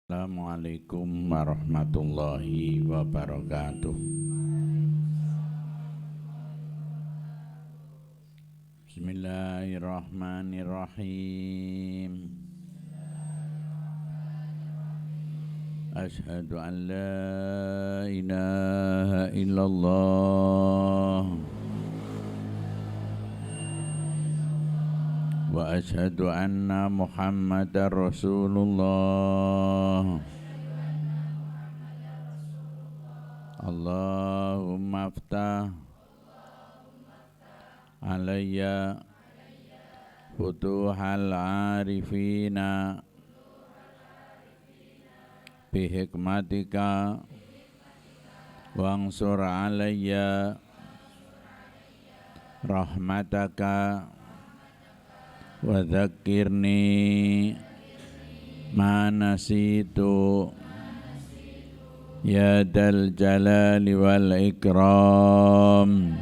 Assalamualaikum warahmatullahi wabarakatuh. Bismillahirrahmanirrahim. Asyhadu an la ilaha illallah wa asyhadu anna Muhammadar Rasulullah. Allahumma aftah alayya futuhal arifina bihikmatika wansur alayya rahmataka wa dzakirni ma nasitu ya dal jalali wal ikram.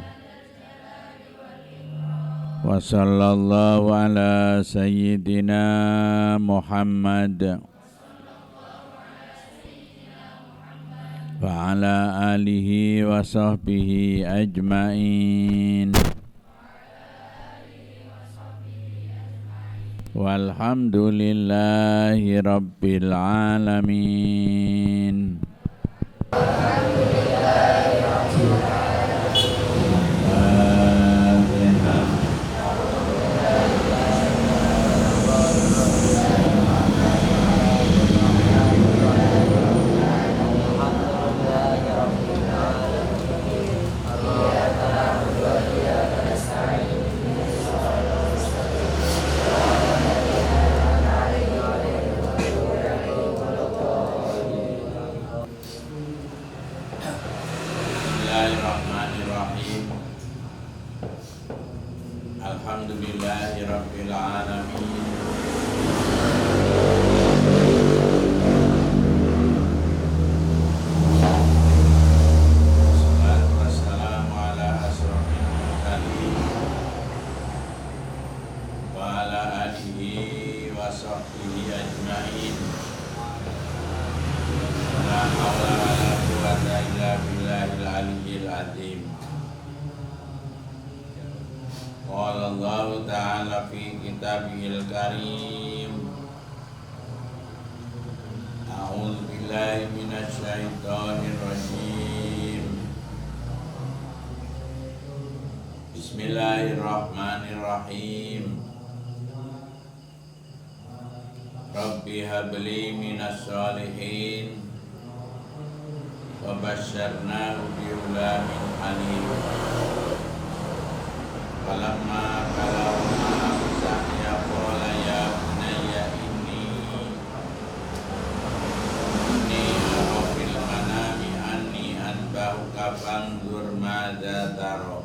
Wa sallallahu ala sayyidina Muhammad wa ala alihi wa sahbihi ajmain. Walhamdulillahi rabbil alamin. Bismillahirrahmanirrahim. Alhamdulillahi rabbil alamin. Wassalatu wassalamu ala asrofil mursalin wa ala alihi wa sahbihi ajmain. La haula wa la quwwata illa billahil aliyyil azim. Qala Allah ta'ala fi kitabihil karim. A'udzu billahi minasy syaithanir rajim. Bismillahirrahmanirrahim. Rabbi habli minas shalihin wa basyarnahu bi ghulamin halim. Falamma kalama sa'ya qala ya bunayya inni ara fil manami anni anba'uka fanzur madza tara.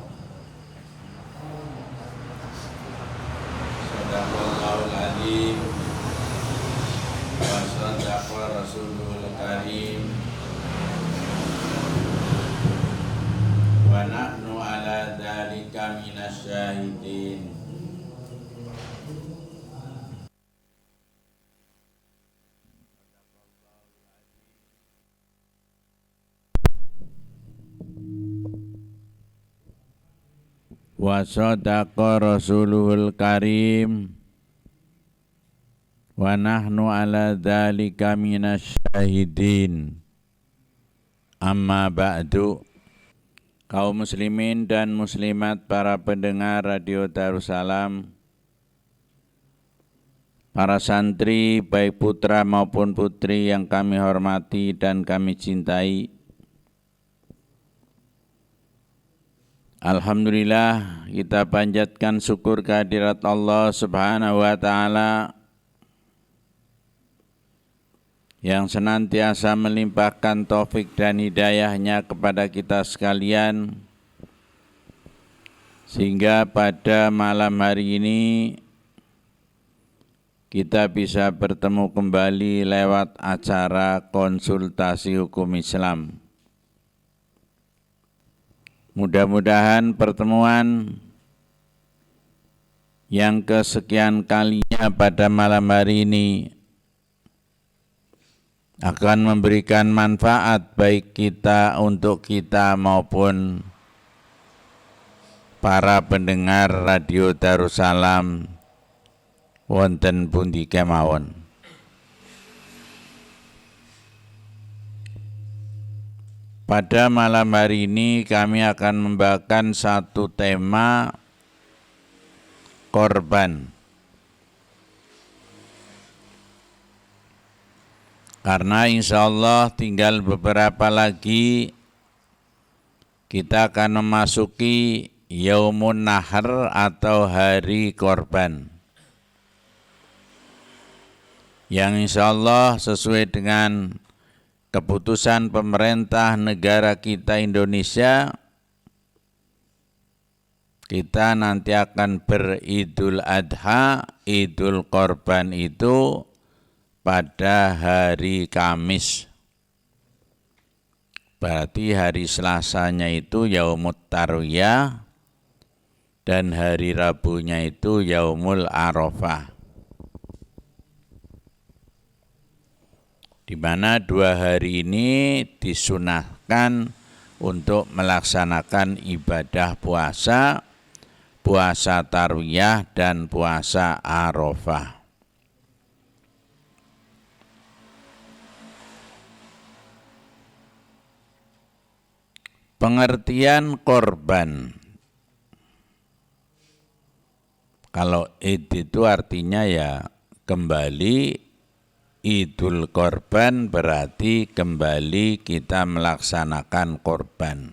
Sadaqallahul azim wa sadaqa rasulul karim. Wa nahnu ala dzalika minasyahidin. Wa sadaqa rasuluhul karim. Wa nahnu ala dzalika minasyahidin. Amma ba'du. Kaum muslimin dan muslimat, para pendengar Radio Darussalam, para santri baik putra maupun putri yang kami hormati dan kami cintai. Alhamdulillah, kita panjatkan syukur kehadirat Allah Subhanahu wa ta'ala yang senantiasa melimpahkan taufik dan hidayahnya kepada kita sekalian, sehingga pada malam hari ini kita bisa bertemu kembali lewat acara konsultasi hukum Islam. Mudah-mudahan pertemuan yang kesekian kalinya pada malam hari ini akan memberikan manfaat baik kita untuk kita maupun para pendengar Radio Darussalam wonten pundi kemawon. Pada malam hari ini kami akan membawakan satu tema korban. Karena insya Allah tinggal beberapa lagi kita akan memasuki Yaumun Nahar atau hari korban. Yang insya Allah sesuai dengan keputusan pemerintah negara kita Indonesia, kita nanti akan beridul adha, idul korban itu pada hari Kamis. Berarti hari Selasanya itu Yaumut Tarwiyah dan hari Rabunya itu Yaumul Arafah. Di mana 2 hari ini disunahkan untuk melaksanakan ibadah puasa, puasa Tarwiyah dan puasa Arafah. Pengertian korban. Kalau id itu artinya ya kembali, idul korban berarti kembali kita melaksanakan korban.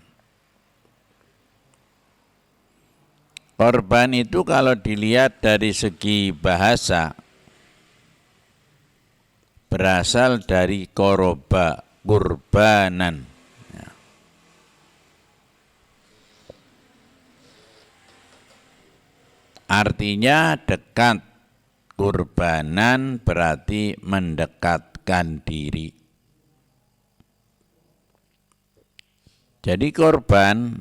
Korban itu kalau dilihat dari segi bahasa, berasal dari koroba, kurbanan. Artinya dekat, kurbanan berarti mendekatkan diri. Jadi korban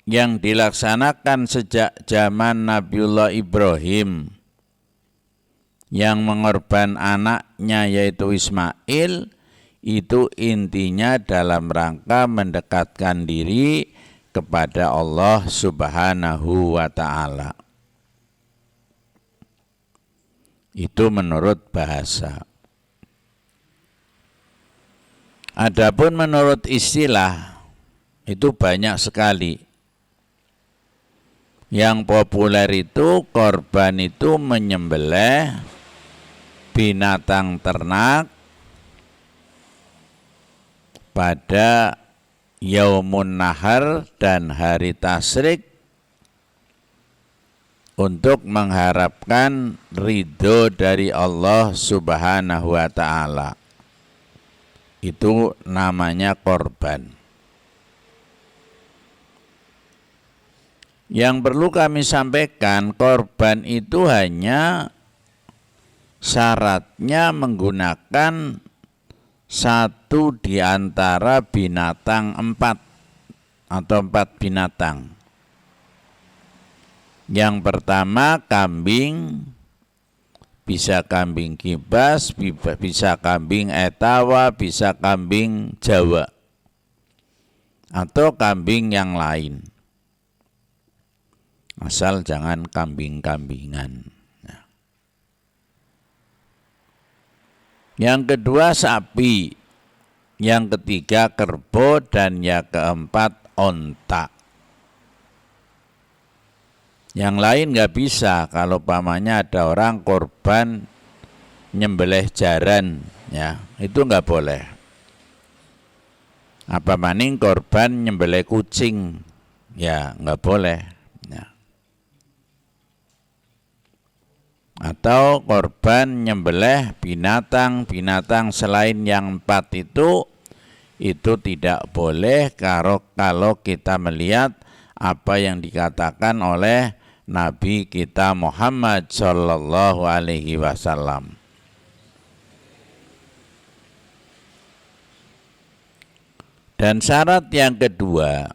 yang dilaksanakan sejak zaman Nabiullah Ibrahim yang mengorban anaknya yaitu Ismail, itu intinya dalam rangka mendekatkan diri kepada Allah Subhanahu wa ta'ala. Itu menurut bahasa. Adapun menurut istilah itu banyak sekali. Yang populer itu korban itu menyembelih binatang ternak pada Yaumun Nahar dan hari Tasyrik untuk mengharapkan ridho dari Allah Subhanahu wa ta'ala. Itu namanya korban. Yang perlu kami sampaikan, korban itu hanya syaratnya menggunakan satu di antara binatang 4 atau 4 binatang. Yang pertama kambing, bisa kambing kibas, bisa kambing etawa, bisa kambing Jawa, atau kambing yang lain. Asal jangan kambing-kambingan. Yang kedua sapi, yang ketiga kerbau, dan yang keempat onta. Yang lain nggak bisa. Kalau pamannya ada orang korban nyembelih jaran, ya itu nggak boleh. Apa maning korban nyembelih kucing, ya nggak boleh. Ya. Atau korban nyembelih binatang selain yang 4 itu tidak boleh kalau kita melihat apa yang dikatakan oleh Nabi kita Muhammad Sallallahu Alaihi Wasallam. Dan syarat yang kedua,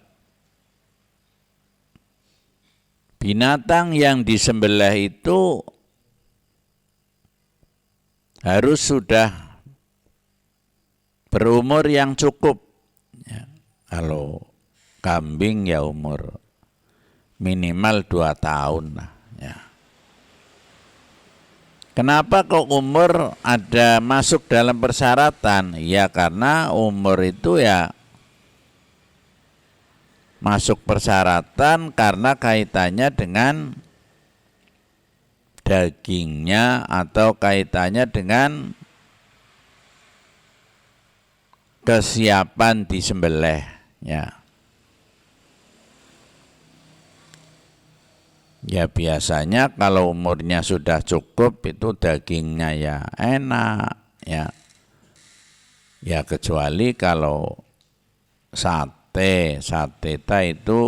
binatang yang disembelih itu harus sudah berumur yang cukup. Ya, kalau kambing ya umur minimal 2 tahun lah. Ya. Kenapa kok umur ada masuk dalam persyaratan? Ya karena umur itu ya masuk persyaratan karena kaitannya dengan dagingnya atau kaitannya dengan kesiapan disembelih. Ya. Ya biasanya kalau umurnya sudah cukup itu dagingnya ya enak ya. Ya kecuali kalau sate itu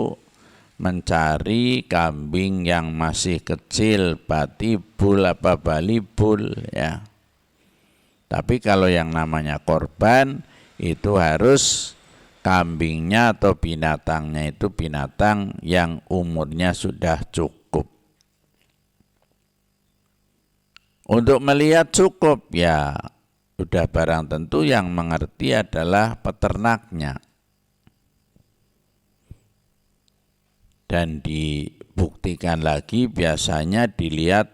mencari kambing yang masih kecil, batibul apa balibul ya. Tapi kalau yang namanya korban itu harus kambingnya atau binatangnya itu binatang yang umurnya sudah cukup. Untuk melihat cukup ya sudah barang tentu yang mengerti adalah peternaknya. Dan dibuktikan lagi biasanya dilihat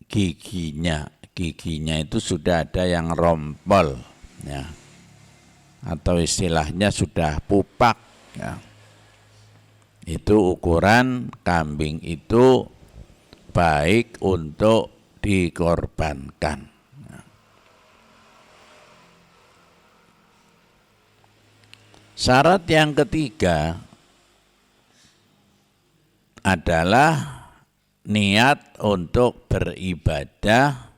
giginya. Giginya itu sudah ada yang rompol ya. Atau istilahnya sudah pupak ya. Itu ukuran kambing itu baik untuk dikorbankan. Syarat yang ketiga adalah niat untuk beribadah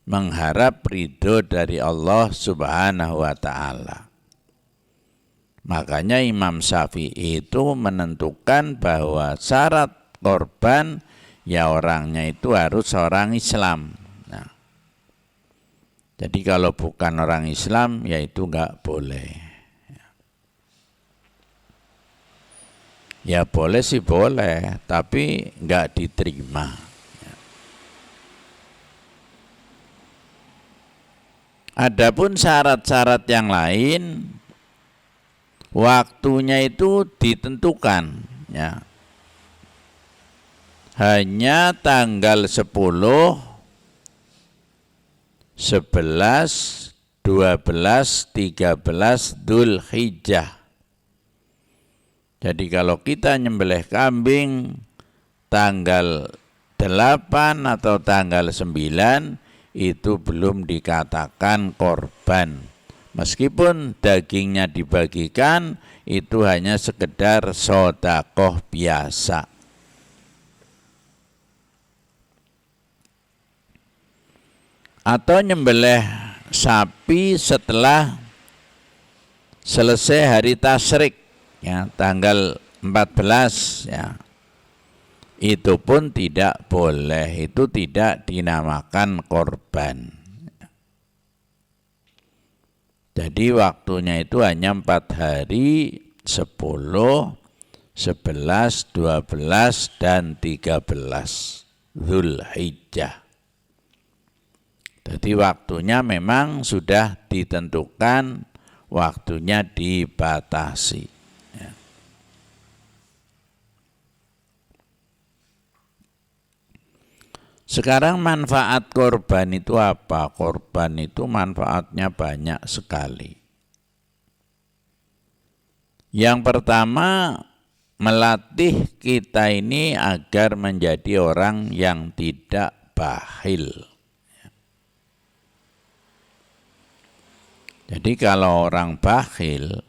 mengharap ridho dari Allah Subhanahu wa ta'ala. Makanya Imam Syafi'i itu menentukan bahwa syarat korban ya orangnya itu harus orang Islam. Nah, jadi kalau bukan orang Islam ya itu enggak boleh. Ya boleh sih boleh, tapi enggak diterima. Adapun syarat-syarat yang lain waktunya itu ditentukan ya. Hanya tanggal 10, 11, 12, 13 Dzulhijjah. Jadi kalau kita nyembelih kambing tanggal 8 atau tanggal 9 itu belum dikatakan korban. Meskipun dagingnya dibagikan itu hanya sekedar sedekah biasa. Atau nyembelih sapi setelah selesai hari tasyrik ya, tanggal 14 ya. Itu pun tidak boleh, itu tidak dinamakan korban. Jadi waktunya itu hanya 4 hari, 10, 11, 12 dan 13 Dzulhijjah. Jadi waktunya memang sudah ditentukan, waktunya dibatasi. Ya. Sekarang manfaat korban itu apa? Korban itu manfaatnya banyak sekali. Yang pertama, melatih kita ini agar menjadi orang yang tidak bakhil. Jadi kalau orang bakhil,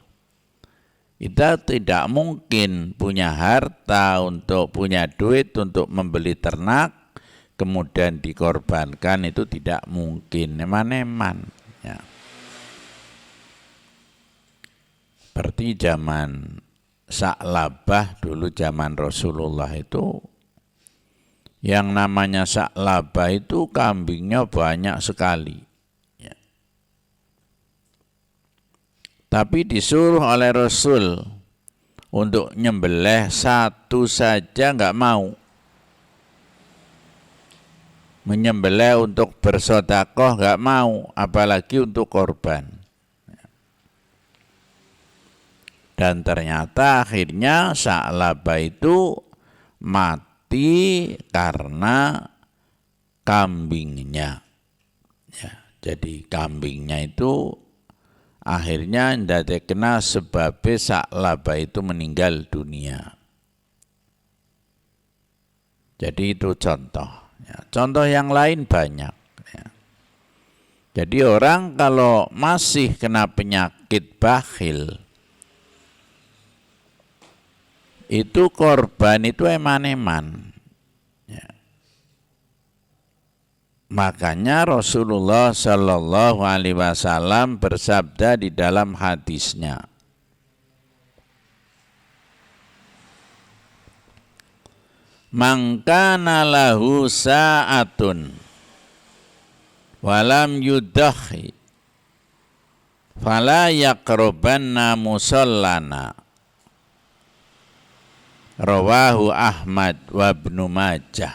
kita tidak mungkin punya harta untuk punya duit untuk membeli ternak, kemudian dikorbankan, itu tidak mungkin, eman-eman. Ya. Seperti zaman Sa'labah dulu zaman Rasulullah itu, yang namanya Sa'labah itu kambingnya banyak sekali. Tapi disuruh oleh Rasul untuk nyembelih satu saja enggak mau. Menyembelih untuk bersedekah enggak mau, apalagi untuk korban. Dan ternyata akhirnya Sa'labah itu mati karena kambingnya. Ya, jadi kambingnya itu akhirnya ndadekna sebabnya Sa'labah itu meninggal dunia. Jadi itu contoh. Ya, contoh yang lain banyak. Ya. Jadi orang kalau masih kena penyakit bakhil, itu korban itu eman-eman. Ya. Makanya Rasulullah Shallallahu Alaihi Wasallam bersabda di dalam hadisnya, "Man kana lahu sa'atun walam yudakhi fala yaqrubanna musallana." Rawahu Ahmad wa Ibnu Majah.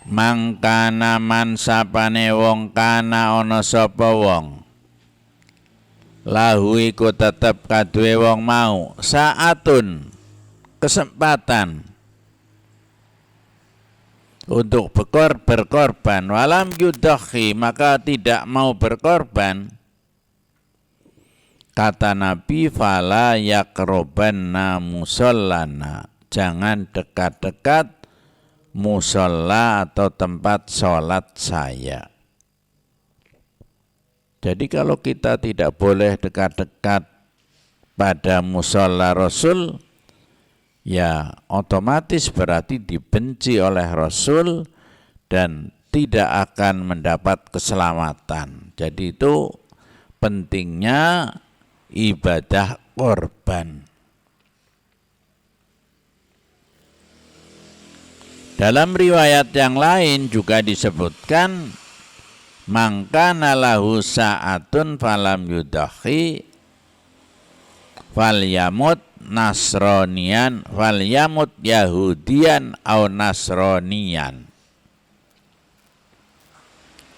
Mangkana man sapane wong kana ana sapa wong lahu iku tetep kaduwe wong mau saatun kesempatan untuk berkorban walam yudakhi maka tidak mau berkorban, kata Nabi, fala yaqrobanna musallana, jangan dekat-dekat musola atau tempat sholat saya. Jadi kalau kita tidak boleh dekat-dekat pada musola Rasul, ya otomatis berarti dibenci oleh Rasul dan tidak akan mendapat keselamatan. Jadi itu pentingnya ibadah korban. Dalam riwayat yang lain juga disebutkan, mangkana lahu sa'atun falam yudakhi falyamut nasronian falyamut yahudian au nasronian.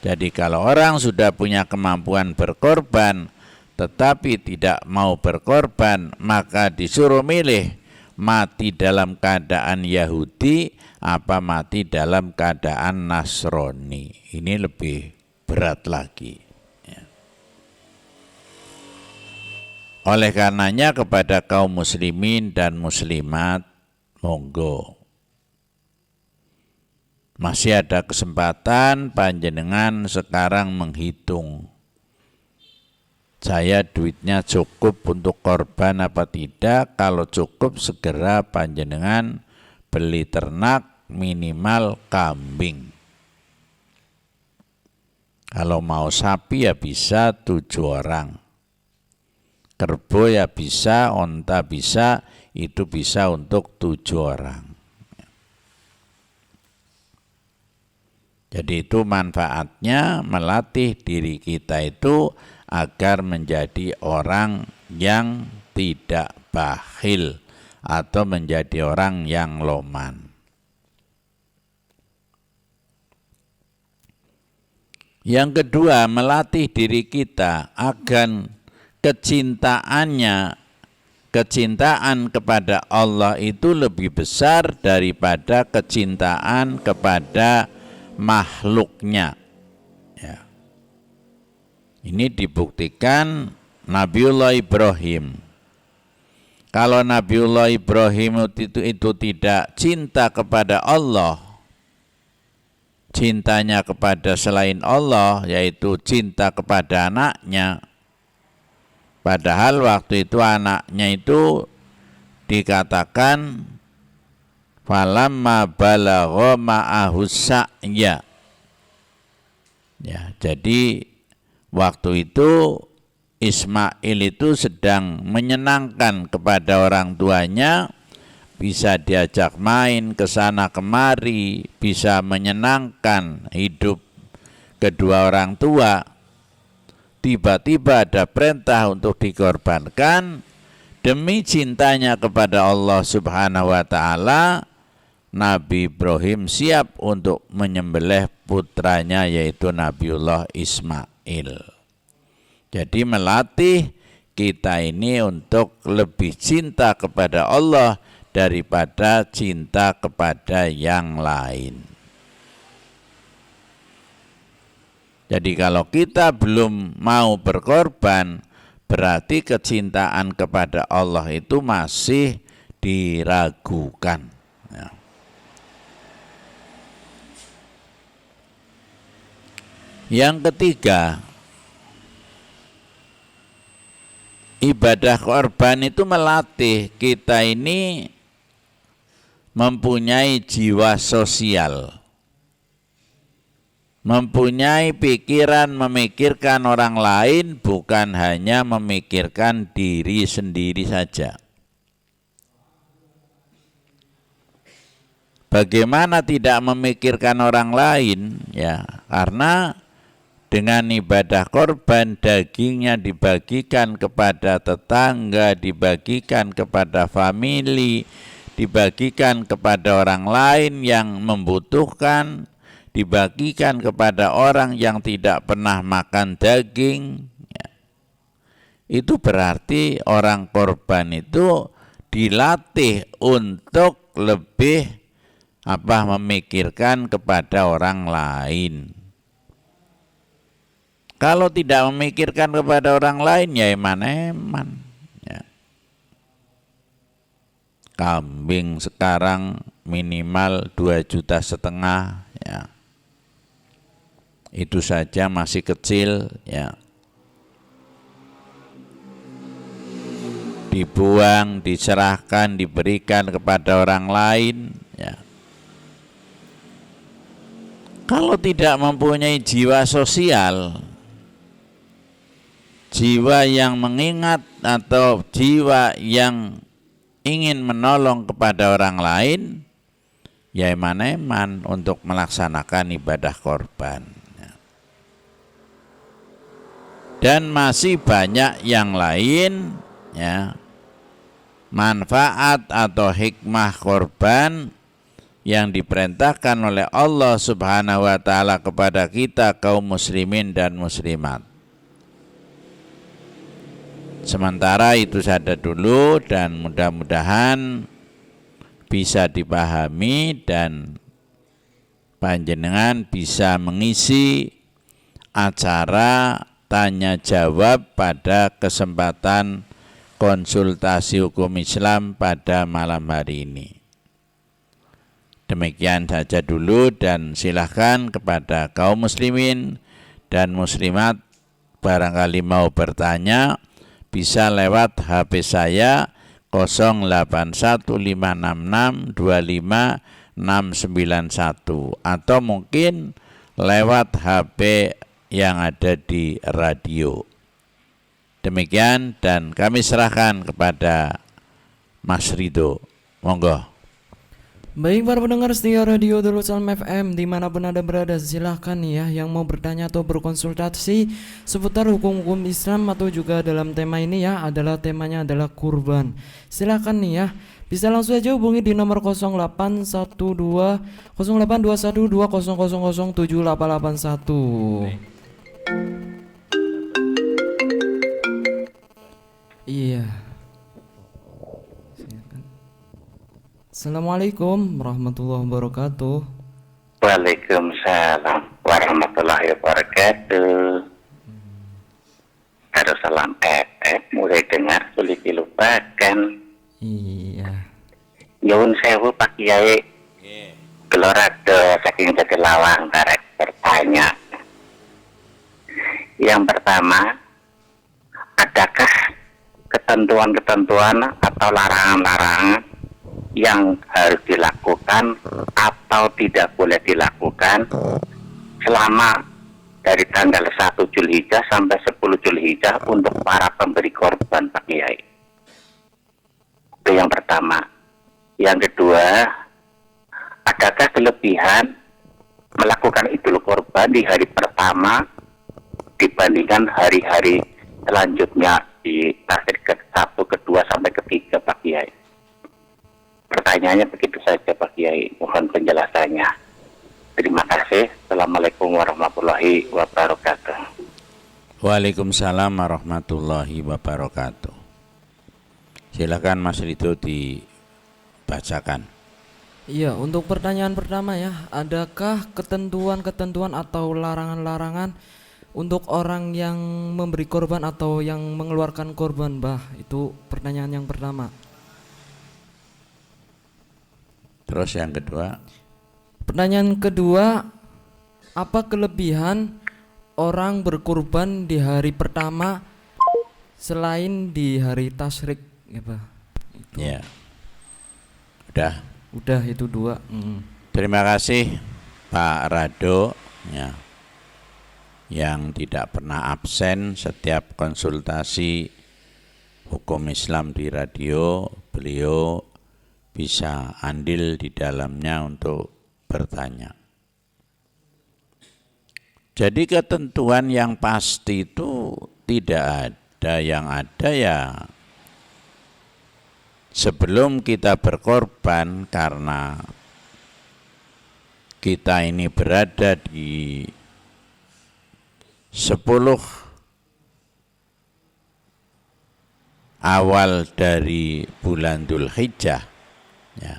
Jadi kalau orang sudah punya kemampuan berkorban tetapi tidak mau berkorban, maka disuruh milih mati dalam keadaan Yahudi apa mati dalam keadaan Nasrani. Ini lebih berat lagi. Ya. Oleh karenanya kepada kaum muslimin dan muslimat, monggo masih ada kesempatan panjenengan sekarang menghitung, saya duitnya cukup untuk korban apa tidak. Kalau cukup segera panjenengan beli ternak minimal kambing. Kalau mau sapi ya bisa 7 orang. Kerbau ya bisa, onta bisa, itu bisa untuk 7 orang. Jadi itu manfaatnya melatih diri kita itu agar menjadi orang yang tidak bakhil atau menjadi orang yang loman. Yang kedua, melatih diri kita agar kecintaan kepada Allah itu lebih besar daripada kecintaan kepada makhluknya. Ya. Ini dibuktikan Nabiullah Ibrahim. Kalau Nabiullah Ibrahim itu tidak cinta kepada Allah, cintanya kepada selain Allah, yaitu cinta kepada anaknya. Padahal waktu itu anaknya itu dikatakan falamma balagha ma'ahu sa'ya. Ya, jadi waktu itu Ismail itu sedang menyenangkan kepada orang tuanya, bisa diajak main ke sana kemari, bisa menyenangkan hidup kedua orang tua. Tiba-tiba ada perintah untuk dikorbankan. Demi cintanya kepada Allah Subhanahu wa ta'ala, Nabi Ibrahim siap untuk menyembelih putranya yaitu Nabiullah Ismail. Jadi melatih kita ini untuk lebih cinta kepada Allah daripada cinta kepada yang lain. Jadi kalau kita belum mau berkorban, berarti kecintaan kepada Allah itu masih diragukan. Ya. Yang ketiga, ibadah korban itu melatih kita ini mempunyai jiwa sosial, mempunyai pikiran memikirkan orang lain, bukan hanya memikirkan diri sendiri saja. Bagaimana tidak memikirkan orang lain? Ya, karena dengan ibadah korban, dagingnya dibagikan kepada tetangga, dibagikan kepada famili, dibagikan kepada orang lain yang membutuhkan, dibagikan kepada orang yang tidak pernah makan daging. Ya. Itu berarti orang korban itu dilatih untuk lebih memikirkan kepada orang lain. Kalau tidak memikirkan kepada orang lain, ya eman-eman. Ya. Kambing sekarang minimal 2,5 juta, ya. Itu saja masih kecil, ya. Dibuang, diserahkan, diberikan kepada orang lain, ya. Kalau tidak mempunyai jiwa sosial, jiwa yang mengingat atau jiwa yang ingin menolong kepada orang lain, ya eman-eman untuk melaksanakan ibadah korban. Dan masih banyak yang lain, ya, manfaat atau hikmah korban yang diperintahkan oleh Allah Subhanahu wa ta'ala kepada kita kaum muslimin dan muslimat. Sementara itu saja dulu, dan mudah-mudahan bisa dipahami dan panjenengan bisa mengisi acara tanya jawab pada kesempatan konsultasi hukum Islam pada malam hari ini. Demikian saja dulu, dan silahkan kepada kaum muslimin dan muslimat barangkali mau bertanya, bisa lewat HP saya 0815662591 atau mungkin lewat HP yang ada di radio. Demikian, dan kami serahkan kepada Mas Ridho. Monggo. Baik para pendengar setia Radio Darussalam FM dimanapun Anda berada, silahkan ya yang mau bertanya atau berkonsultasi seputar hukum-hukum Islam atau juga dalam tema ini ya, temanya adalah kurban. Silahkan nih ya, bisa langsung aja hubungi di nomor 0812000781. Iya. Assalamualaikum warahmatullahi wabarakatuh. Waalaikumsalam warahmatullahi wabarakatuh. Darussalam FM mulai dengar sulit dilupakan. Iya. Nyuwun sewu Pak Kiai. Gelorado saking Jatilawang tarik bertanya. Yang pertama, adakah ketentuan-ketentuan atau larangan-larangan yang harus dilakukan atau tidak boleh dilakukan selama dari tanggal 1 Zulhijjah sampai 10 Zulhijjah untuk para pemberi korban Pak Kiai? Itu yang pertama. Yang kedua, adakah kelebihan melakukan Idul Korban di hari pertama dibandingkan hari-hari selanjutnya di akhir ke-1, ke-2 sampai ke-3 Pak Kiai? Pertanyaannya begitu saja Pak Kiai, mohon penjelasannya. Terima kasih. Assalamualaikum warahmatullahi wabarakatuh. Waalaikumsalam warahmatullahi wabarakatuh. Silakan Mas Ridho dibacakan. Iya, untuk pertanyaan pertama ya, adakah ketentuan-ketentuan atau larangan-larangan untuk orang yang memberi korban atau yang mengeluarkan korban, Bah? Itu pertanyaan yang pertama. Terus yang kedua, Pertanyaan kedua, apa kelebihan orang berkorban di hari pertama selain di hari tasyrik, ya, Bah? Itu. ya. Udah. Itu dua. Terima kasih Pak Rado ya, yang tidak pernah absen setiap konsultasi hukum Islam di radio. Beliau bisa andil di dalamnya untuk bertanya. Jadi ketentuan yang pasti itu tidak ada, yang ada ya sebelum kita berkorban, karena kita ini berada di 10 awal dari bulan Dzulhijjah ya,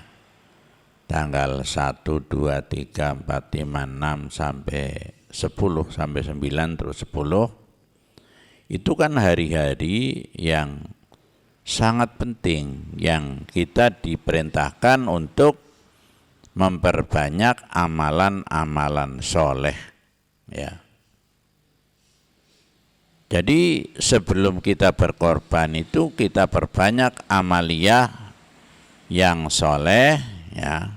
tanggal 1, 2, 3, 4, 5, 6 sampai 10 sampai 9 terus 10, itu kan hari-hari yang sangat penting yang kita diperintahkan untuk memperbanyak amalan-amalan soleh ya. Jadi sebelum kita berkorban itu kita perbanyak amaliyah yang soleh ya,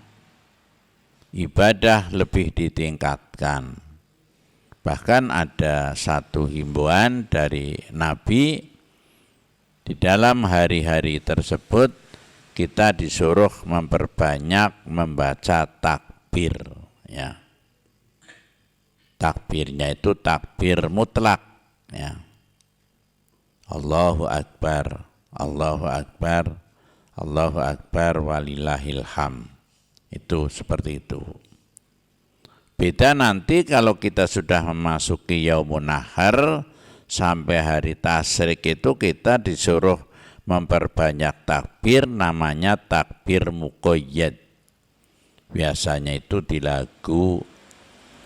ibadah lebih ditingkatkan. Bahkan ada satu himbauan dari Nabi, di dalam hari-hari tersebut kita disuruh memperbanyak membaca takbir ya. Takbirnya itu takbir mutlak ya. Allahu Akbar, Allahu Akbar, Allahu Akbar walillahil ham. Itu seperti itu. Beda nanti kalau kita sudah memasuki Yaumun Nahar sampai hari tasyrik, itu kita disuruh memperbanyak takbir, namanya takbir muqayyad. Biasanya itu di lagu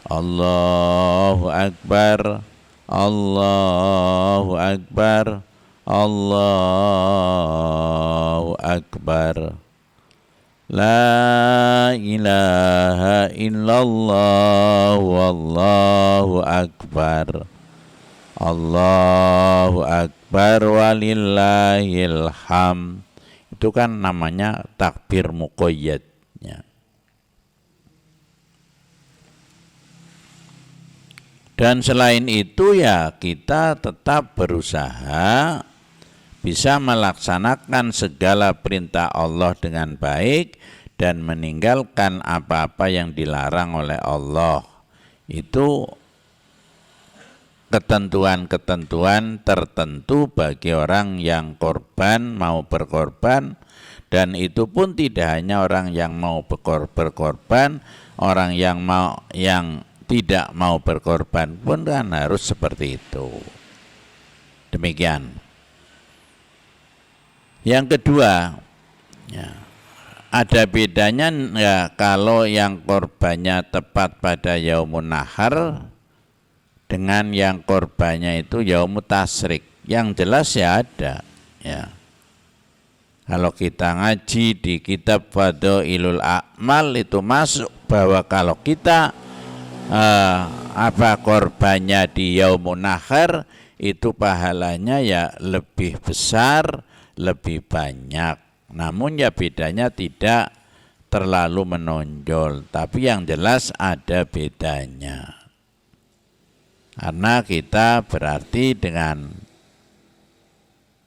Allahu Akbar, Allahu Akbar, Allahu Akbar, La ilaha illallah, wallahu akbar, Allahu Akbar walillahil ham. Itu kan namanya takbir muqayyad ya. Dan selain itu ya kita tetap berusaha bisa melaksanakan segala perintah Allah dengan baik dan meninggalkan apa-apa yang dilarang oleh Allah. Itu ketentuan-ketentuan tertentu bagi orang yang korban, mau berkorban, dan itu pun tidak hanya orang yang mau berkorban, orang yang tidak mau berkorban pun kan harus seperti itu. Demikian. Yang kedua, ya, ada bedanya ya kalau yang korbannya tepat pada Yaumun Nahar dengan yang korbannya itu Yaumut Tasyrik. Yang jelas ya ada ya. Kalau kita ngaji di kitab Fadhailul A'mal itu masuk bahwa kalau kita korbannya di Yaumun Nahar itu pahalanya ya lebih besar, lebih banyak. Namun ya bedanya tidak terlalu menonjol, tapi yang jelas ada bedanya. Karena kita berarti dengan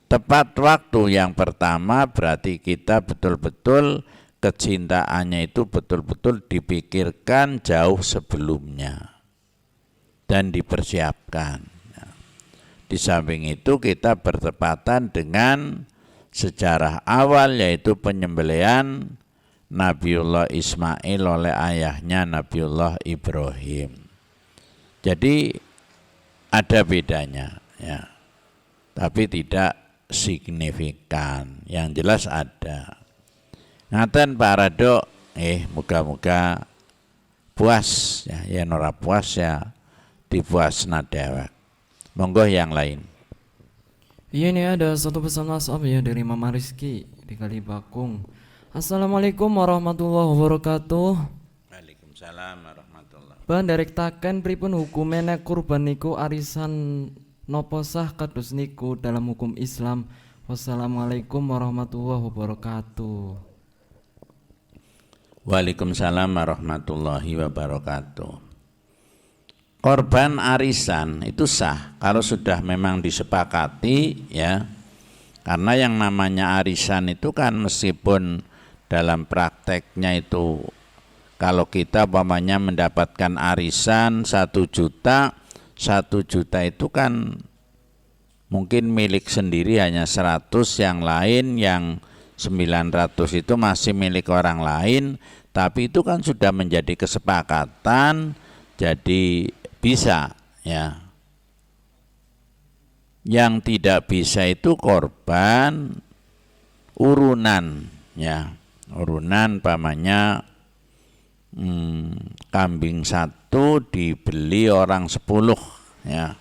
tepat waktu yang pertama berarti kita betul-betul kecintaannya itu betul-betul dipikirkan jauh sebelumnya dan dipersiapkan. Di samping itu kita bertepatan dengan sejarah awal yaitu penyembelihan Nabiullah Ismail oleh ayahnya Nabiullah Ibrahim. Jadi ada bedanya ya. Tapi tidak signifikan. Yang jelas ada. Ngaten Pak Rado, muga-muga puas ya, yen ora puas ya dipuasna dewek. Monggo yang lain. Iya, ini ada satu pesan WhatsApp ya dari Mama Rizky di Kalibakung. Assalamualaikum warahmatullahi wabarakatuh. Waalaikumsalam warahmatullahi. Ban direktaken pripun hukume nek kurban niku arisan nopo sah kados niku dalam hukum Islam. Wassalamualaikum warahmatullahi wabarakatuh. Waalaikumsalam warahmatullahi wabarakatuh. Korban arisan itu sah kalau sudah memang disepakati ya. Karena yang namanya arisan itu kan meskipun dalam prakteknya itu kalau kita umpamanya mendapatkan arisan 1 juta, 1 juta itu kan mungkin milik sendiri hanya 100, yang lain yang 900 itu masih milik orang lain, tapi itu kan sudah menjadi kesepakatan, jadi bisa ya. Yang tidak bisa itu korban urunan ya. Urunan pamannya kambing 1 dibeli orang 10 ya.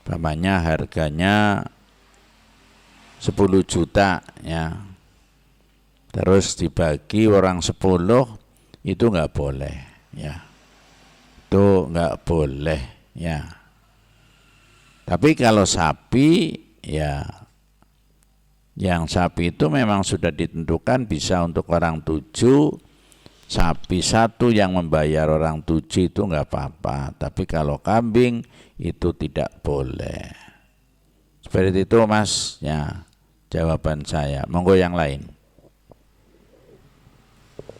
Pamannya harganya 10 juta ya. Terus dibagi orang 10 itu enggak boleh ya. Itu enggak boleh ya. Tapi kalau sapi ya, yang sapi itu memang sudah ditentukan bisa untuk orang 7, sapi 1 yang membayar orang 7 itu enggak apa-apa. Tapi kalau kambing itu tidak boleh. Seperti itu Mas ya, jawaban saya. Monggo yang lain.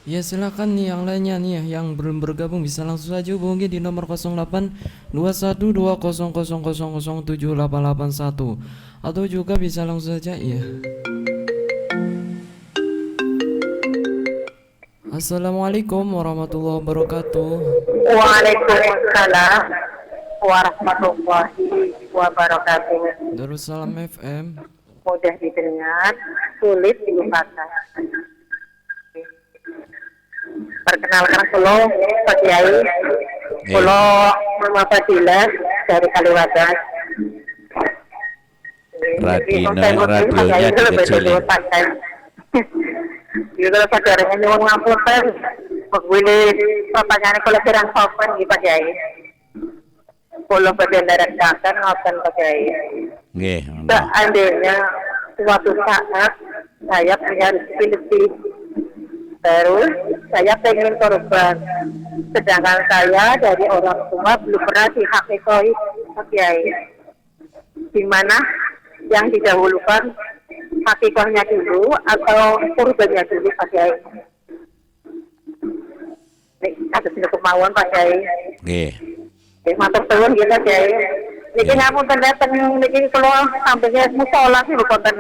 Ya silakan nih yang lainnya nih yang belum bergabung bisa langsung saja hubungi di nomor 08212000078881 atau juga bisa langsung saja ya. Assalamualaikum warahmatullahi wabarakatuh. Waalaikumsalam warahmatullahi wabarakatuh. Darussalam FM. Mudah didengar, sulit dilupakan. Perkenalkan kulo Pak Kiai, kulo Mama Fadilah dari Kaliwadas. Radionya dikecilin. Juga saudaranya nyuwun ngapunten. Begini pertanyaan kulo kirang sopan iki Pak Kiai. Kulo badhe nderekaken ngoten Pak Kiai. Nggih, Seandainya suatu saat saya punya rezeki lebih, terus saya pengen korban, sedangkan saya dari orang tua belum pernah dihakikoi Pak Kiai. Di mana yang didahulukan hakikahnya dulu atau kurbannya dulu Pak Kiai? Nih, ada kemauan Pak Kiai. nggih. Matur suwun nggih Pak Kiai. Niki ngapunten dateng niki kula sampingnya musala sih konten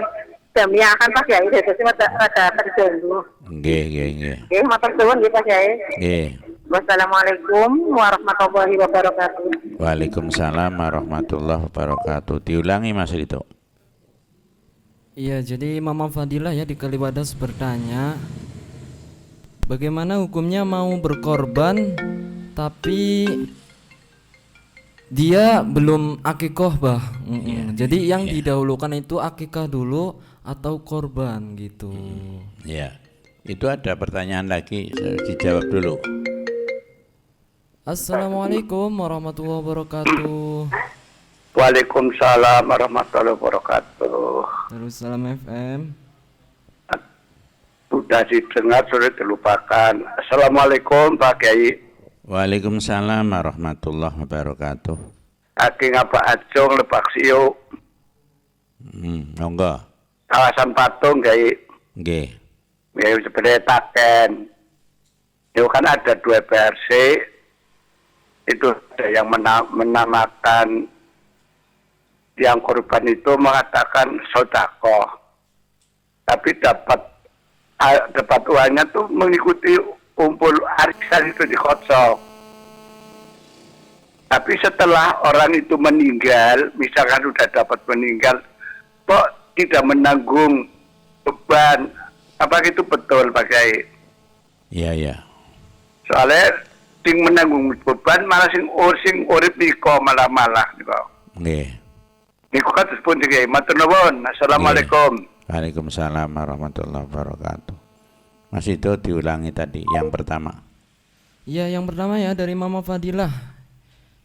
jamiahan Pak Kiai, jadi ada terjadi. Nggih. Nggih, matur suwun nggih Pak Kiai. Nggih. Wassalamualaikum warahmatullahi wabarakatuh. Waalaikumsalam warahmatullahi wabarakatuh. Diulangi Mas Rito. Iya, jadi Mama Fadilah ya di Kaliwadas bertanya, bagaimana hukumnya mau berkorban tapi dia belum akikoh bah. Jadi yang didahulukan itu akikah dulu atau korban gitu. Ya, itu ada pertanyaan lagi, dijawab dulu. Assalamualaikum warahmatullahi wabarakatuh. Waalaikumsalam warahmatullahi wabarakatuh. Darussalam FM. Sudah didengar, sudah dilupakan. Assalamualaikum Pak Kiai. Waalaikumsalam warahmatullahi wabarakatuh. Aki ngapa acung lepak siu. Monggo. Kawasan Patung Kiai. Nggih. Kiai sebenarnya taken. Itu kan ada 2 versi. Itu ada yang menamakan yang korban itu mengatakan sodako, tapi dapat uangnya tuh mengikuti kumpul arisan itu di kocok. Tapi setelah orang itu meninggal, misalkan sudah dapat meninggal, kok tidak menanggung beban? Apa itu betul Pak Kiai? Iya, iya. Soalnya sing menanggung beban malah sing urip niko malah niko. Nggih. Niku kados pun Kiai. Matur nuwun. Assalamualaikum. Waalaikumsalam warahmatullahi wabarakatuh. Mas itu diulangi tadi yang pertama. Iya, yang pertama ya dari Mama Fadilah.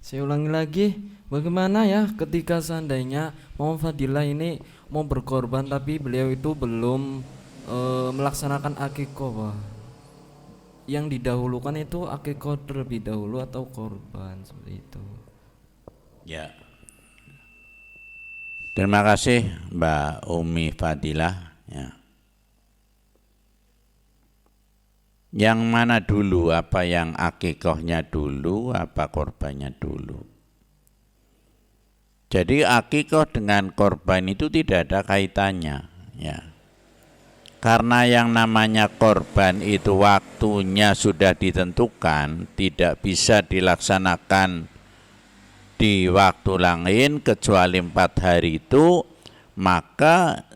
Saya ulangi lagi, bagaimana ya ketika seandainya Mama Fadilah ini mau berkorban tapi beliau itu belum melaksanakan akikah, Pak. Yang didahulukan itu akikah terlebih dahulu atau korban seperti itu. Ya. Terima kasih Mbak Umi Fadilah ya. Yang mana dulu, apa yang akikahnya dulu, apa korbannya dulu? Jadi akikah dengan korban itu tidak ada kaitannya ya. Karena yang namanya korban itu waktunya sudah ditentukan, tidak bisa dilaksanakan di waktu lain kecuali 4 hari itu, maka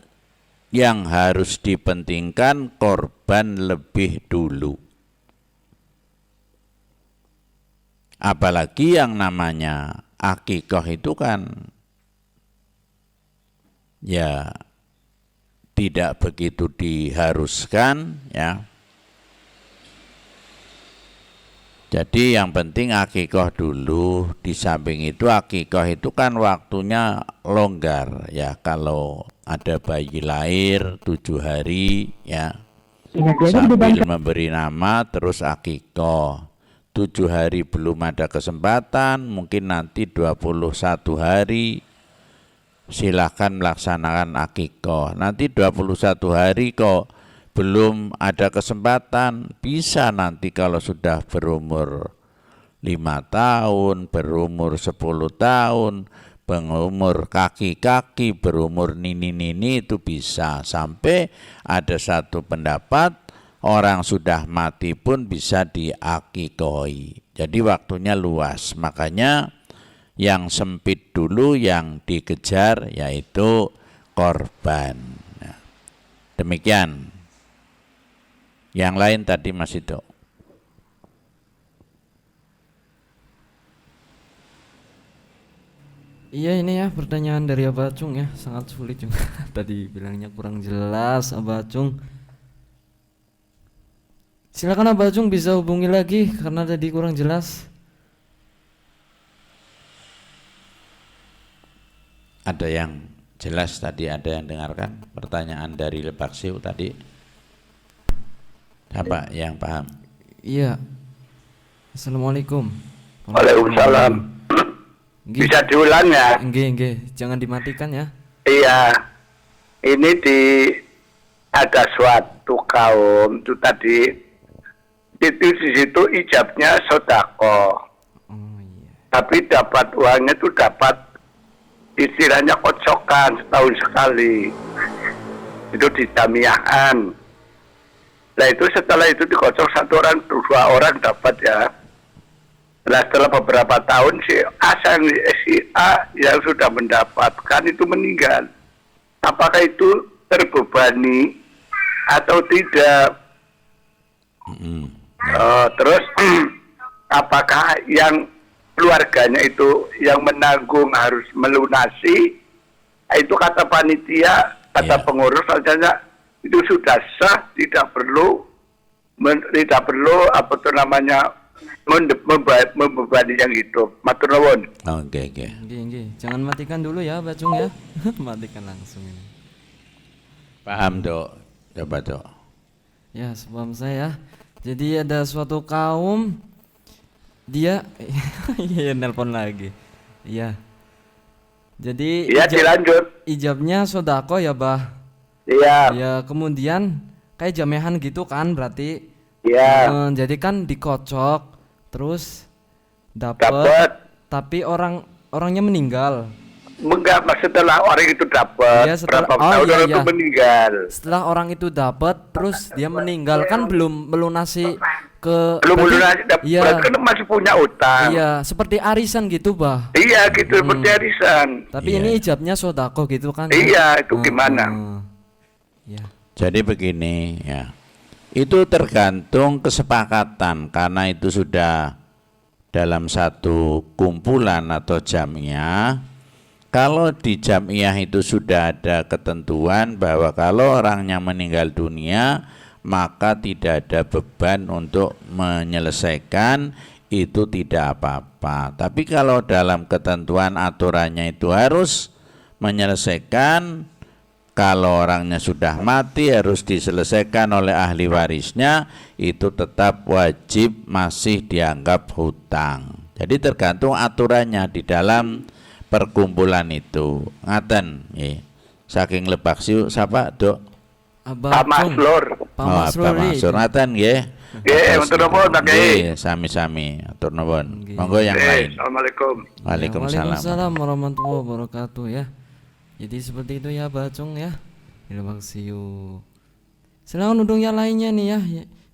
yang harus dipentingkan korban lebih dulu. Apalagi yang namanya akikah itu kan ya tidak begitu diharuskan ya. Jadi yang penting akikah dulu. Di samping itu akikah itu kan waktunya longgar ya. Kalau ada bayi lahir 7 hari ya, sambil memberi nama terus akikah. 7 hari belum ada kesempatan, mungkin nanti 21 hari silahkan melaksanakan akikah. Nanti 21 hari kok belum ada kesempatan, bisa nanti kalau sudah berumur 5 tahun, berumur 10 tahun, berumur kaki-kaki, berumur nini-nini itu bisa. Sampai ada satu pendapat orang sudah mati pun bisa diakikahi. Jadi waktunya luas, makanya yang sempit dulu yang dikejar yaitu korban. Nah, demikian. Yang lain tadi Mas itu. Iya, ini ya pertanyaan dari Abah Acung ya, sangat sulit juga. Tadi bilangnya kurang jelas Abah Acung. Silakan Abah Acung bisa hubungi lagi karena tadi kurang jelas. Ada yang jelas tadi, ada yang dengarkan pertanyaan dari Lebak Siu tadi? Siapa yang paham? Iya. Assalamualaikum. Waalaikumsalam. Nggih. Bisa diulang ya? Nggih, jangan dimatikan ya. Iya. Ini ada suatu kaum itu tadi itu di situ ijabnya sodako. Oh iya. Tapi dapat uangnya itu dapat istilahnya kocokan setahun sekali. Itu di jamiahan. Nah itu setelah itu dikocok 1 orang, 2 orang dapat ya. Nah setelah beberapa tahun si A yang sudah mendapatkan itu meninggal. Apakah itu terbebani atau tidak? Terus apakah yang keluarganya itu yang menanggung harus melunasi? Itu kata panitia, kata pengurus saja itu sudah sah, tidak perlu apa itu namanya membebani yang hidup. Matur nuwun. Oke. Nggih. Jangan matikan dulu ya, Abah Acung ya. Matikan langsung ini. Paham Dok? Coba Dok. Ya, sebelum saya. Jadi ada suatu kaum dia iya nelpon lagi. Iya. Jadi Iya, dilanjut. ijabnya sodako ya, Bah. Iya. Ya, kemudian kayak jamehan gitu kan berarti. Iya. Jadi kan dikocok terus dapat Dapat. tapi orangnya meninggal. Enggak, Mas, setelah orang itu dapat Iya, setelah- berapa oh, tahun iya, orang iya. itu meninggal. Setelah orang itu dapat, terus dia meninggal kan belum melunasi ke Belum berarti- melunasi, Iya, berarti kan masih punya utang. iya, seperti arisan gitu, Bah. Iya, gitu seperti arisan. Tapi Iya. ini ijabnya sodako gitu kan? Iya, itu gimana? Iya. Jadi begini ya, itu tergantung kesepakatan karena itu sudah dalam satu kumpulan atau jamiah. Kalau di jamiah itu sudah ada ketentuan bahwa kalau orangnya meninggal dunia maka tidak ada beban untuk menyelesaikan, itu tidak apa-apa. Tapi kalau dalam ketentuan aturannya itu harus menyelesaikan, kalau orangnya sudah mati harus diselesaikan oleh ahli warisnya, itu tetap wajib masih dianggap hutang. Jadi tergantung aturannya di dalam perkumpulan itu. Ngaten nggih. Saking Lebak Siu sapa, Dok? Pak Maslur. Pak Masrur. Pak Mansur ngaten nggih. Nggih, matur nuwun, Pak Kiai. Nggih, sami-sami. Atur nuwun. Nggih. Monggo yang lain. Assalamualaikum. Waalaikumsalam. Waalaikumsalam warahmatullahi wabarakatuh ya. Jadi seperti itu ya, Bacung ya. Lebak Siu. Silakan undung yang lainnya nih ya.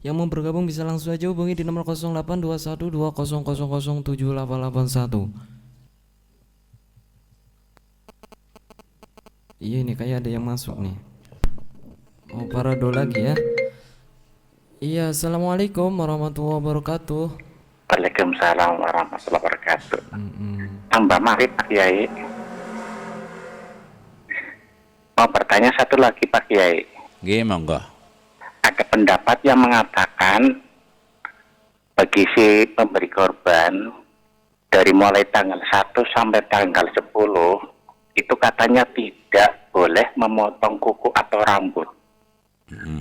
Yang mau bergabung bisa langsung aja hubungi di nomor 082120007881. Iya, ini kayak ada yang masuk nih. Oh, parado lagi ya. Iya, assalamualaikum warahmatullahi wabarakatuh. Waalaikumsalam warahmatullahi wabarakatuh. Mm-mm. Tambah mari Pak Kiai. Mau bertanya satu lagi Pak Kiai. Nggih, monggo. Ada pendapat yang mengatakan bagi si pemberi korban dari mulai tanggal 1 sampai tanggal 10 itu katanya tidak boleh memotong kuku atau rambut.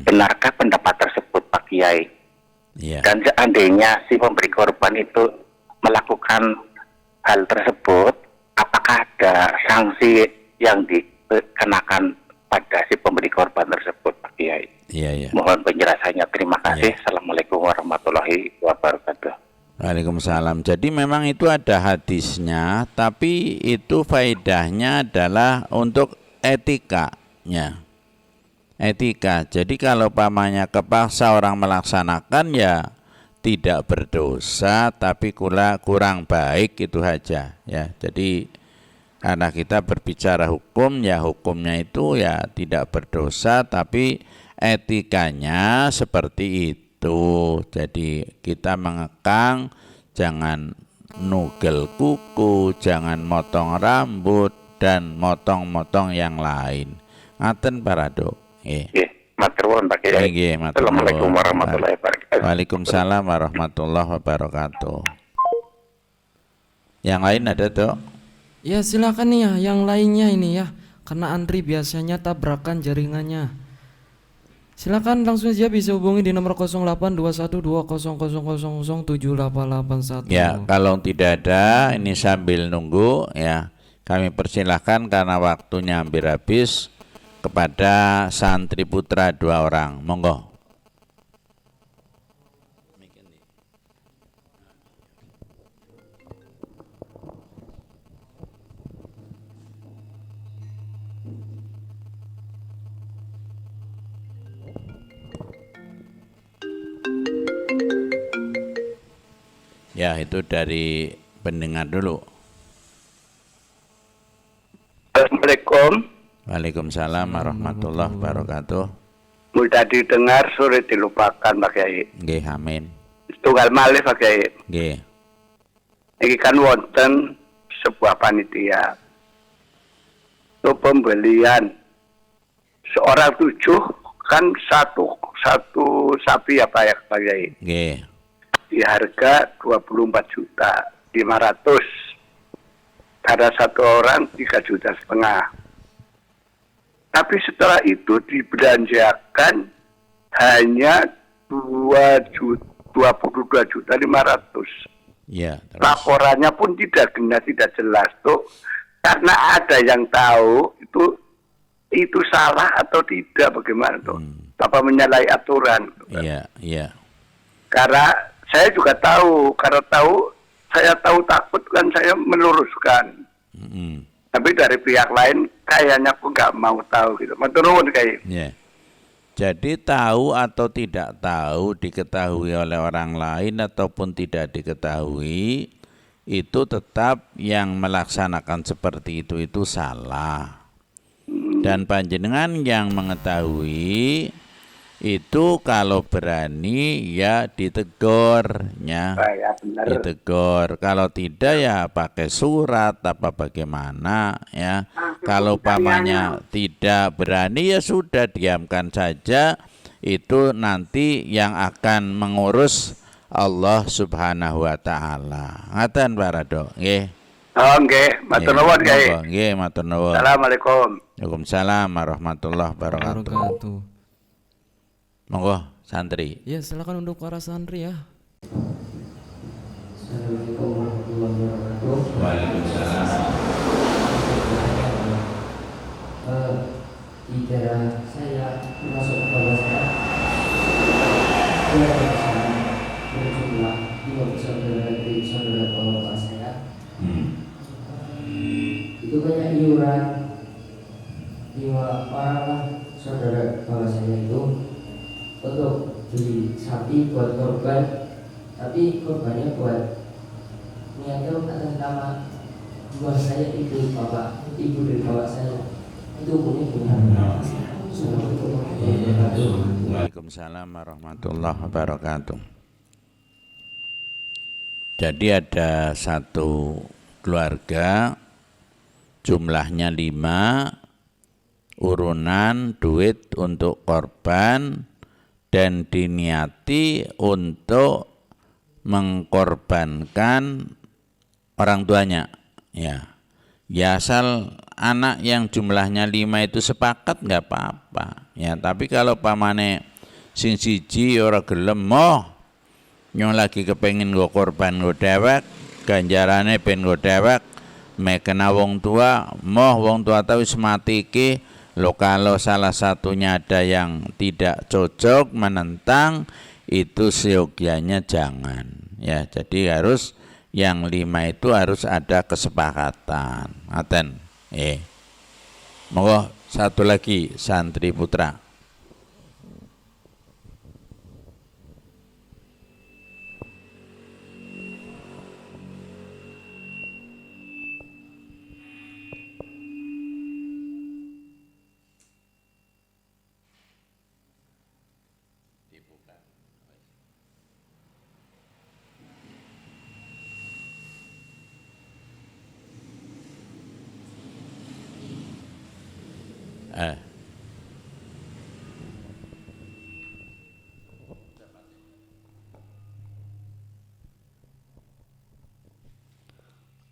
Benarkah pendapat tersebut Pak Kiai? Iya. Dan seandainya si pemberi korban itu melakukan hal tersebut, apakah ada sanksi yang dikenakan pada si pemberi korban tersebut Pak Kiai? Iya, iya. Mohon penjelasannya. Terima kasih. Iya. Assalamualaikum warahmatullahi wabarakatuh. Waalaikumsalam. Jadi memang itu ada hadisnya, tapi itu faedahnya adalah untuk etikanya. Etika. Jadi kalau pamannya kepaksa orang melaksanakan ya tidak berdosa, tapi kurang baik itu saja ya. Jadi karena kita berbicara hukum, ya hukumnya itu ya tidak berdosa, tapi etikanya seperti itu. Jadi kita mengekang, jangan nugel kuku, jangan motong rambut, dan motong-motong yang lain. Ngaten para Dok. Nggih, matur nuwun Pak Kiai. Nggih, matur nuwun. Assalamualaikum warahmatullahi wabarakatuh. Waalaikumsalam warahmatullahi wabarakatuh. Yang lain ada, Dok? Ya silakan nih ya, yang lainnya ini ya. Karena antri biasanya tabrakan jaringannya. Silakan langsung aja bisa hubungi di nomor 08212000078881. Ya, kalau tidak ada, ini sambil nunggu ya, kami persilahkan karena waktunya hampir habis kepada santri putra 2 orang. Monggo. Ya, itu dari pendengar dulu. Assalamualaikum. Waalaikumsalam warahmatullahi wabarakatuh. Mudah didengar, sulit dilupakan Pak Kiai. Nggih, amin. Tunggal malih Pak Kiai. Nggih. Ini kan wonten sebuah panitia untuk pembelian seorang 7 kan satu sapi ya Pak ya Pak Kiai. Nggih. Di harga 24.500.000. Ada satu orang 3,5 juta. Tapi setelah itu dibelanjakan hanya 22.500.000. Ya, terus. Laporannya pun tidak jelas tuh, karena ada yang tahu itu salah atau tidak, bagaimana tuh? Apa menyalahi aturan? Iya, iya. Karena saya juga tahu, saya tahu takut kan saya meluruskan. Tapi dari pihak lain kayaknya aku nggak mau tahu gitu. Matur nuwun kayak. Ya. Jadi tahu atau tidak tahu, diketahui oleh orang lain ataupun tidak diketahui, itu tetap yang melaksanakan seperti itu salah. Dan panjenengan yang mengetahui itu kalau berani ya ditegur, ya. Ya benar. Ditegur. Kalau tidak ya pakai surat apa bagaimana, ya. Kalau pamannya tidak berani ya sudah diamkan saja, itu nanti yang akan mengurus Allah Subhanahu wa taala. Ngaten Parado, nggih. Oh nggih, matur nuwun Kyai. Nggih, matur nuwun. Assalamualaikum. Waalaikumsalam warahmatullahi wabarakatuh. Wabarakatuh. Monggo santri. Ya, silakan untuk para santri ya. Assalamualaikum warahmatullahi wabarakatuh. Waalaikumsalam. Di daerah saya termasuk bawah saya ada bersama berjumlah 5 saudara dari saudara bapak saya. Itu banyak iuran 5 orang saudara bapak saya itu untuk beli sapi buat korban, tapi korbannya buat niatnya atas nama buah saya itu bapak, ibu dari bapak saya itu punya. Waalaikumsalam warahmatullahi wabarakatuh. Jadi ada satu keluarga, jumlahnya 5, urunan duit untuk korban dan diniati untuk mengkorbankan orang tuanya, ya. Ya asal anak yang jumlahnya 5 itu sepakat nggak apa-apa, ya. Tapi kalau pamane sing siji ora gelem moh nyong lagi kepengin nggo korban nggo dewek, ganjarane ben nggo dewek me kena wong tua, moh wong tua tau wis mati iki. Lo kalau salah satunya ada yang tidak cocok menentang, itu seyogianya jangan, ya. Jadi harus yang 5 itu harus ada kesepakatan. Aten, monggo satu lagi santri putra.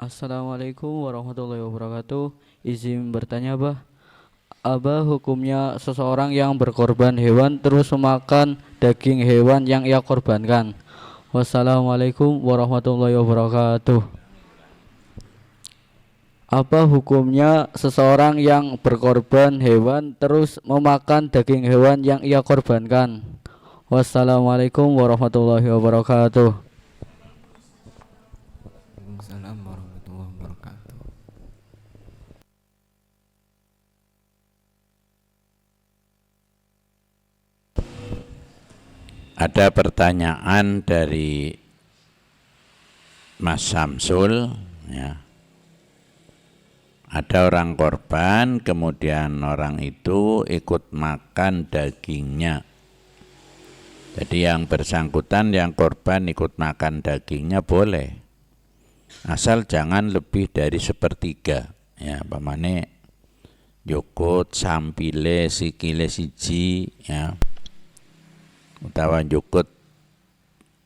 Assalamualaikum warahmatullahi wabarakatuh. Izin bertanya, Abah, hukumnya seseorang yang berkorban hewan terus memakan daging hewan yang ia korbankan. Wassalamualaikum warahmatullahi wabarakatuh. Apa hukumnya seseorang yang berkorban hewan terus memakan daging hewan yang ia korbankan? Wassalamualaikum warahmatullahi wabarakatuh. Waalaikumsalam warahmatullahi wabarakatuh. Ada pertanyaan dari Mas Samsul, ya. Ada orang korban, kemudian orang itu ikut makan dagingnya. Jadi yang bersangkutan, yang korban ikut makan dagingnya boleh, asal jangan lebih dari 1/3, ya. Pamane jukut sampile sikile siji, ya, utawa jukut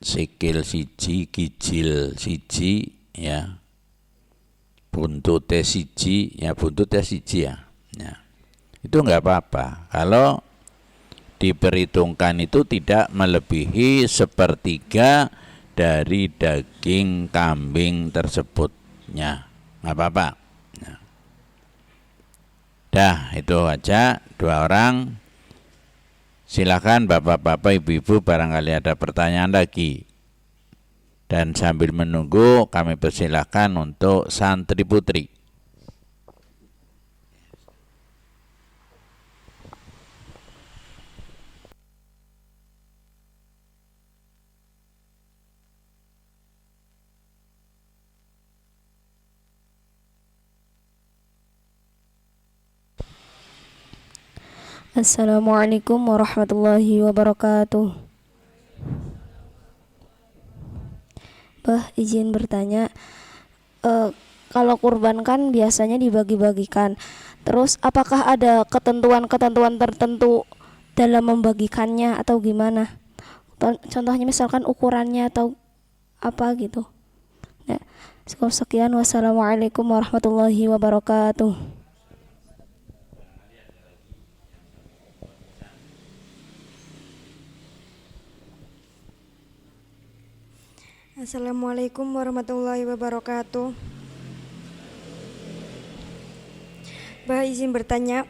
sikil siji gijil siji, ya, buntute siji, ya, buntute siji, ya. Itu enggak apa-apa kalau diperhitungkan itu tidak melebihi 1/3 dari daging kambing tersebutnya, nggak apa-apa. Dah, itu aja 2 orang. Silakan bapak-bapak, ibu-ibu, barangkali ada pertanyaan lagi. Dan sambil menunggu kami persilahkan untuk santri putri. Assalamualaikum warahmatullahi wabarakatuh. Izin bertanya, kalau kurban kan biasanya dibagi-bagikan. Terus apakah ada ketentuan-ketentuan tertentu dalam membagikannya atau gimana? Contohnya misalkan ukurannya atau apa gitu. Ya, sekian, wassalamualaikum warahmatullahi wabarakatuh. Assalamualaikum warahmatullahi wabarakatuh. Izin bertanya,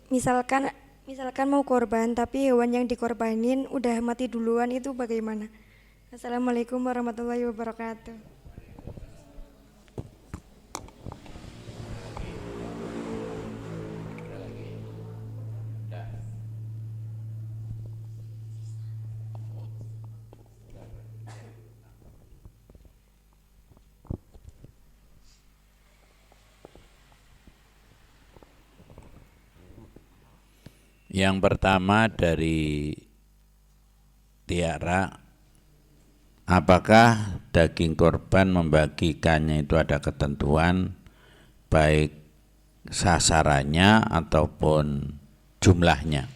misalkan mau korban tapi hewan yang dikorbanin udah mati duluan, itu bagaimana? Assalamualaikum warahmatullahi wabarakatuh. Yang pertama dari Tiara, apakah daging korban membagikannya itu ada ketentuan baik sasarannya ataupun jumlahnya?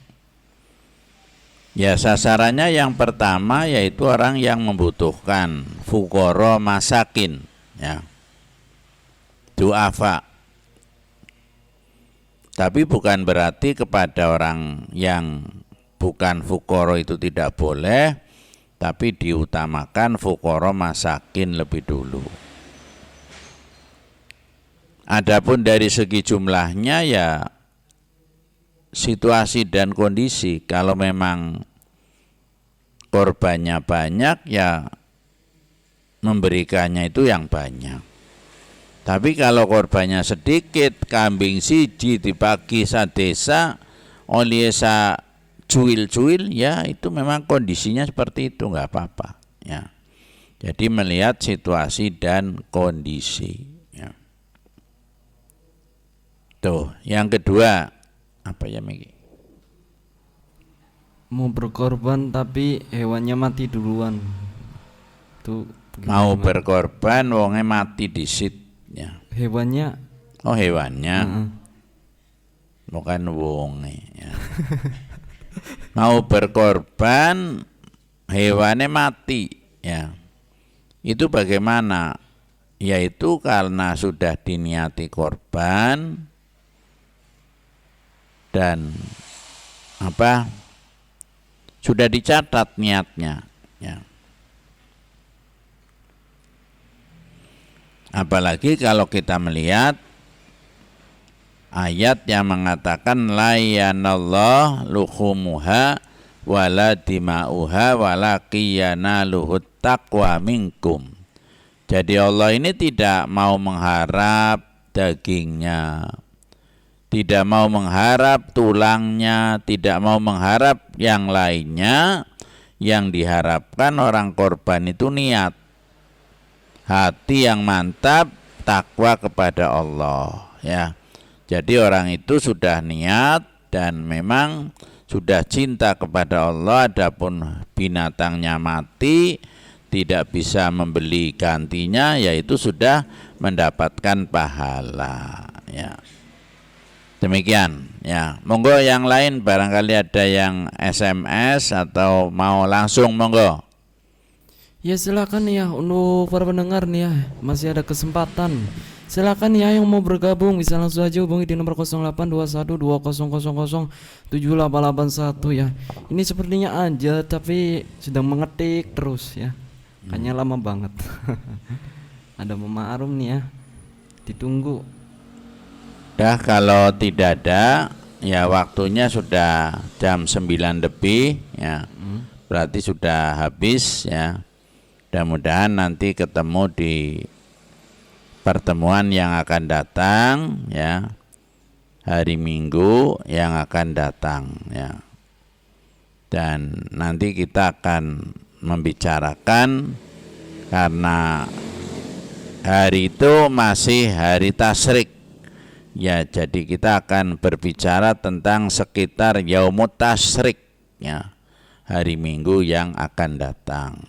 Ya, sasarannya yang pertama yaitu orang yang membutuhkan, fuqara masakin, ya, du'afa. Tapi bukan berarti kepada orang yang bukan fuqara itu tidak boleh, tapi diutamakan fuqara masakin lebih dulu. Adapun dari segi jumlahnya ya situasi dan kondisi. Kalau memang korbannya banyak ya memberikannya itu yang banyak. Tapi kalau korbannya sedikit, kambing siji dibagi sadesa, oleh sa cuil-cuil, ya itu memang kondisinya seperti itu, nggak apa-apa. Ya. Jadi melihat situasi dan kondisi. Ya. Tuh, yang kedua apa ya Miki? Mau berkorban tapi hewannya mati duluan. Tuh. Mau berkorban, wonge mati disit. Ya. Hewannya? Oh hewannya, bukan wonge. Ya. Mau berkorban, hewannya mati. Ya. Itu bagaimana? Yaitu karena sudah diniati korban dan sudah dicatat niatnya. Ya. Apalagi kalau kita melihat ayat yang mengatakan la yanallahu luhumuha wala dima'uha walaqiyana luhut taqwa minkum. Jadi Allah ini tidak mau mengharap dagingnya, tidak mau mengharap tulangnya, tidak mau mengharap yang lainnya. Yang diharapkan orang korban itu niat, hati yang mantap, takwa kepada Allah, ya. Jadi orang itu sudah niat dan memang sudah cinta kepada Allah. Adapun binatangnya mati, tidak bisa membeli gantinya, yaitu sudah mendapatkan pahala, ya. Demikian, ya. Monggo yang lain barangkali ada yang SMS atau mau langsung, monggo. Ya silakan ya untuk para pendengar nih ya, masih ada kesempatan. Silakan ya yang mau bergabung bisa langsung aja hubungi di nomor 082120007881 ya. Ini sepertinya aja tapi sedang mengetik terus ya. Kayaknya lama banget. Ada Mama Arum nih ya. Ditunggu. Dah kalau tidak ada ya waktunya sudah jam 9 lebih ya. Berarti sudah habis ya. Mudah-mudahan nanti ketemu di pertemuan yang akan datang ya, hari Minggu yang akan datang ya. Dan nanti kita akan membicarakan karena hari itu masih hari tasyrik, Ya, jadi kita akan berbicara tentang sekitar Yaumut Tasyrik, ya, hari Minggu yang akan datang.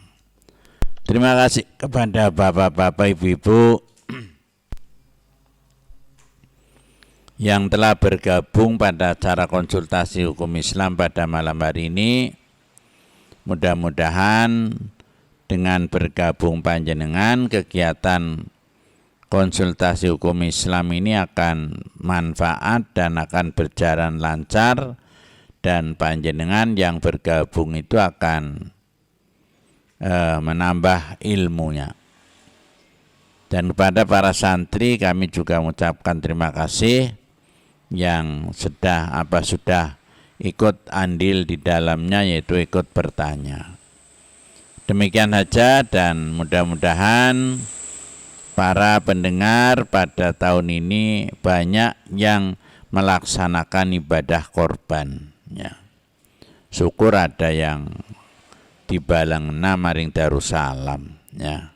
Terima kasih kepada bapak-bapak, ibu-ibu yang telah bergabung pada acara konsultasi hukum Islam pada malam hari ini. Mudah-mudahan dengan bergabung panjenengan, kegiatan konsultasi hukum Islam ini akan manfaat dan akan berjalan lancar, dan panjenengan yang bergabung itu akan menambah ilmunya. Dan kepada para santri kami juga mengucapkan terima kasih yang sudah ikut andil di dalamnya, yaitu ikut bertanya. Demikian saja, dan mudah-mudahan para pendengar pada tahun ini banyak yang melaksanakan ibadah korban, ya. Syukur ada yang di Balangna maring Darussalam, ya.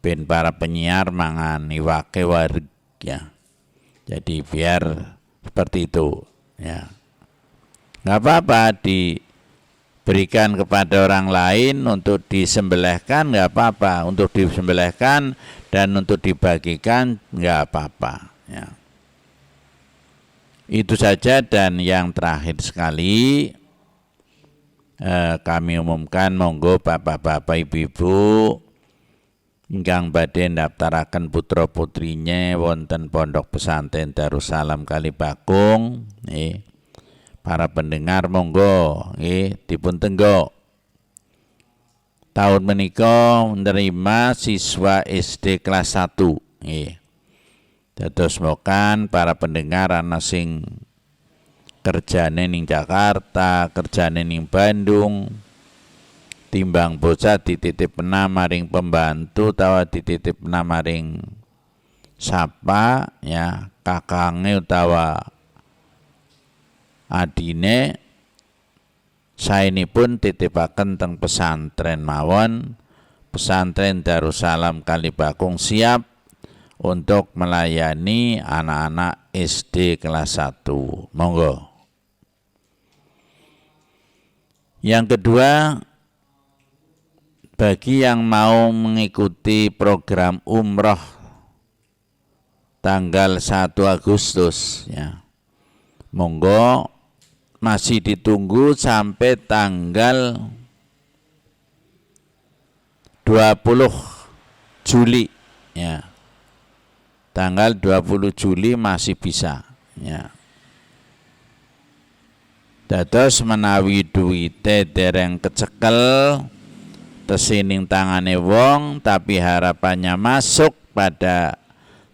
Ben para penyiar mangan iwake wareg, ya. Jadi biar seperti itu, ya. Nggak apa-apa diberikan kepada orang lain untuk disembelihkan, nggak apa-apa. Untuk disembelihkan dan untuk dibagikan, nggak apa-apa, ya. Itu saja. Dan yang terakhir sekali, kami umumkan, monggo bapak-bapak, ibu-ibu ingkang badhe ndaftaraken putra putrinya wonten Pondok Pesantren Darussalam Kalibakung, para pendengar monggo dipun tenggo. Tahun menika menerima siswa SD kelas 1, dados mokan para pendengar ana sing kerjane ning Jakarta, kerjane ning Bandung, timbang bocah dititipna maring pembantu utawa dititipna maring sapa, ya, kakange utawa adine, saenipun titipaken teng pesantren mawon. Pesantren Darussalam Kalibakung siap untuk melayani anak-anak SD kelas 1. Monggo. Yang kedua, bagi yang mau mengikuti program umroh tanggal 1 Agustus, ya, monggo masih ditunggu sampai tanggal 20 Juli, ya. Tanggal 20 Juli masih bisa, ya. Dados menawi duwite dereng kecekel tesining tangane wong tapi harapannya masuk pada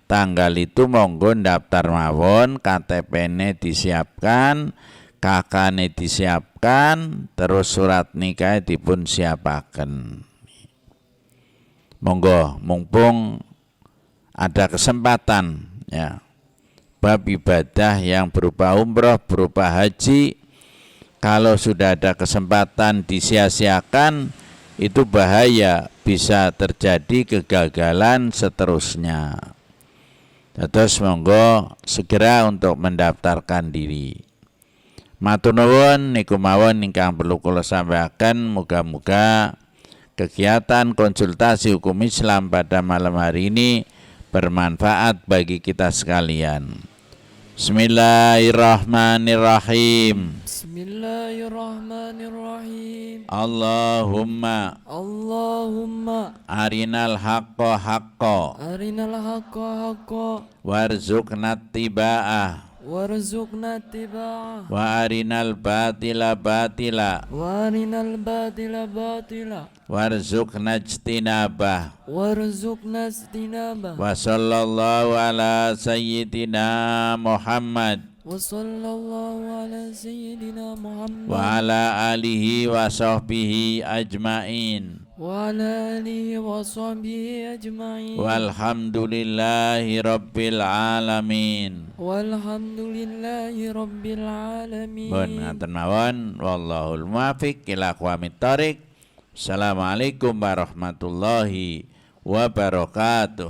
tanggal itu, monggo daftar mawon, KTP-ne disiapkan, kakane disiapkan, terus surat nikah dipun siapaken. Monggo, mumpung ada kesempatan, ya. Bab ibadah yang berupa umroh, berupa haji, kalau sudah ada kesempatan disia-siakan, itu bahaya, bisa terjadi kegagalan seterusnya. Terus monggo segera untuk mendaftarkan diri. Matur nuwun niku mawon ingkang perlu kula sampaikan. Muga-muga kegiatan konsultasi hukum Islam pada malam hari ini bermanfaat bagi kita sekalian. Bismillahirrahmanirrahim. Bismillahirrahmanirrahim. Allahumma arinal haqqa haqqa warzuqna tiba'ah warzuqna tiba'ah wa arinal batila batila warzuqna ijtinabah warzuqna istinabah wa sallallahu ala sayyidina Muhammad wa sallallahu ala sayyidina Muhammad wa ala alihi wa sahbihi ajmain wa ala alihi wa sahbihi ajma'in walhamdulillahi rabbil alamin. Walhamdulillahi rabbil alamin. Bon ngaten mawon, wallahul muwaffiq ila aqwamit thoriq. Assalamualaikum warahmatullahi wabarakatuh.